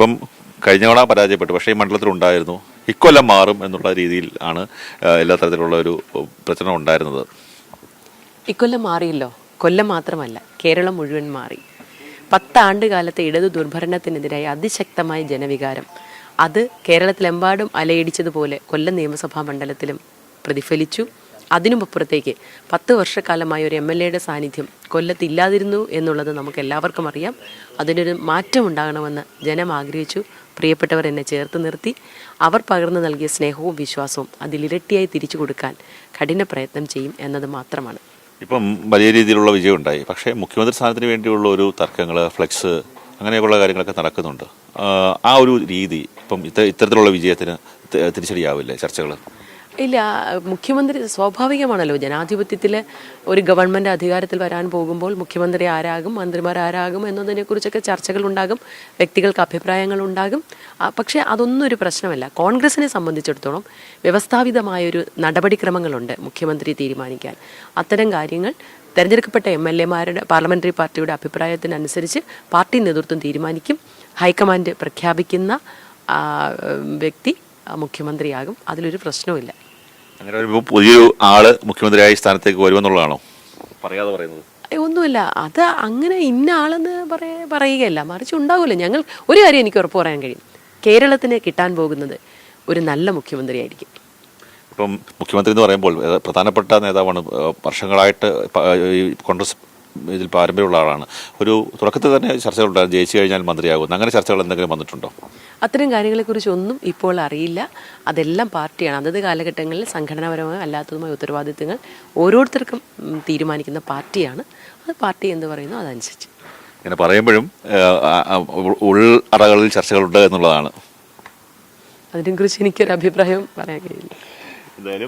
ഇപ്പം കഴിഞ്ഞ തവണ പരാജയപ്പെട്ടു, പക്ഷേ ഈ മണ്ഡലത്തിലുണ്ടായിരുന്നു. ഇക്കൊല്ലം മാറും എന്നുള്ള രീതിയിൽ ആണ് എല്ലാ തരത്തിലുള്ള ഒരു പ്രചരണം ഉണ്ടായിരുന്നത്. ഇക്കൊല്ലം മാറിയല്ലോ. കൊല്ലം മാത്രമല്ല, കേരളം മുഴുവൻ മാറി. 10 ആണ്ട് കാലത്തെ ഇടതു ദുർഭരണത്തിനെതിരായ അതിശക്തമായ ജനവികാരം അത് കേരളത്തിലെമ്പാടും അലയടിച്ചതുപോലെ കൊല്ലം നിയമസഭാ മണ്ഡലത്തിലും പ്രതിഫലിച്ചു. അതിനുമപ്പുറത്തേക്ക് 10 വർഷക്കാലമായ ഒരു MLA യുടെ സാന്നിധ്യം കൊല്ലത്ത് ഇല്ലാതിരുന്നു എന്നുള്ളത് നമുക്ക് എല്ലാവർക്കും അറിയാം. അതിനൊരു മാറ്റം ഉണ്ടാകണമെന്ന് ജനം ആഗ്രഹിച്ചു. പ്രിയപ്പെട്ടവർ എന്നെ ചേർത്ത് നിർത്തി. അവർ പകർന്നു നൽകിയ സ്നേഹവും വിശ്വാസവും അതിലിരട്ടിയായി തിരിച്ചു കൊടുക്കാൻ കഠിന പ്രയത്നം ചെയ്യും എന്നത് മാത്രമാണ്. ഇപ്പം വലിയ രീതിയിലുള്ള വിജയം ഉണ്ടായി, പക്ഷേ മുഖ്യമന്ത്രി സ്ഥാനത്തിന് വേണ്ടിയുള്ള ഒരു തർക്കങ്ങൾ, ഫ്ലെക്സ്, അങ്ങനെയൊക്കെയുള്ള കാര്യങ്ങളൊക്കെ നടക്കുന്നുണ്ട്. ആ ഒരു രീതി ഇപ്പം ഇത്തരത്തിലുള്ള വിജയത്തിന് തിരിച്ചടിയാവില്ലേ ചർച്ചകൾ? ഇല്ല, മുഖ്യമന്ത്രി സ്വാഭാവികമാണല്ലോ. ജനാധിപത്യത്തിൽ ഒരു ഗവൺമെൻറ് അധികാരത്തിൽ വരാൻ പോകുമ്പോൾ മുഖ്യമന്ത്രി ആരാകും, മന്ത്രിമാർ ആരാകും എന്നതിനെക്കുറിച്ചൊക്കെ ചർച്ചകളുണ്ടാകും, വ്യക്തികൾക്ക് അഭിപ്രായങ്ങളുണ്ടാകും. പക്ഷേ അതൊന്നും ഒരു പ്രശ്നമല്ല. കോൺഗ്രസിനെ സംബന്ധിച്ചിടത്തോളം വ്യവസ്ഥാപിതമായൊരു നടപടിക്രമങ്ങളുണ്ട് മുഖ്യമന്ത്രി തീരുമാനിക്കാൻ. അത്തരം കാര്യങ്ങൾ തിരഞ്ഞെടുക്കപ്പെട്ട MLA-മാരുടെ പാർലമെൻ്ററി പാർട്ടിയുടെ അഭിപ്രായത്തിനനുസരിച്ച് പാർട്ടി നേതൃത്വം തീരുമാനിക്കും. ഹൈക്കമാൻഡ് പ്രഖ്യാപിക്കുന്ന വ്യക്തി മുഖ്യമന്ത്രിയാകും. അതിലൊരു പ്രശ്നവുമില്ല. അങ്ങനെ ഒരു പുതിയൊരു ആള് മുഖ്യമന്ത്രിയായി സ്ഥാനത്തേക്ക് വരുമെന്നുള്ളതാണോ പറയാതെ പറയുന്നത്? ഒന്നുമില്ല, അത് അങ്ങനെ ഇന്ന ആളെന്ന് പറയുകയല്ല, മറിച്ച് ഉണ്ടാവില്ല. ഞങ്ങൾ ഒരു കാര്യം എനിക്ക് ഉറപ്പ് പറയാൻ കഴിയും, കേരളത്തിന് കിട്ടാൻ പോകുന്നത് ഒരു നല്ല മുഖ്യമന്ത്രിയായിരിക്കും. ഇപ്പം മുഖ്യമന്ത്രി എന്ന് പറയുമ്പോൾ പ്രധാനപ്പെട്ട നേതാവാണ്. വർഷങ്ങളായിട്ട് ഈ കോൺഗ്രസ് ഇതിൽ പാരമ്പര്യമുള്ള ആളാണ്. ഒരു തുടക്കത്തിൽ തന്നെ ചർച്ചകളുണ്ടായിരുന്നു, ജയിച്ചു കഴിഞ്ഞാൽ മന്ത്രിയാകുമെന്ന്. അങ്ങനെ ചർച്ചകൾ എന്തെങ്കിലും വന്നിട്ടുണ്ടോ? അത്തരം കാര്യങ്ങളെക്കുറിച്ചൊന്നും ഇപ്പോൾ അറിയില്ല. അതെല്ലാം പാർട്ടിയാണ്. അതത് കാലഘട്ടങ്ങളിൽ സംഘടനാപരമായ അല്ലാത്തതുമായ ഉത്തരവാദിത്തങ്ങൾ ഓരോരുത്തർക്കും തീരുമാനിക്കുന്ന പാർട്ടിയാണ്. അത് പാർട്ടി എന്ന് പറയുന്നു, അതനുസരിച്ച്. ഇങ്ങനെ പറയുമ്പോഴും ഉള്ളറകളിൽ ചർച്ചകളുണ്ട് എന്നുള്ളതാണ്. അതിനെക്കുറിച്ച് എനിക്കൊരു അഭിപ്രായം പറയാൻ കഴിയില്ല. എന്തായാലും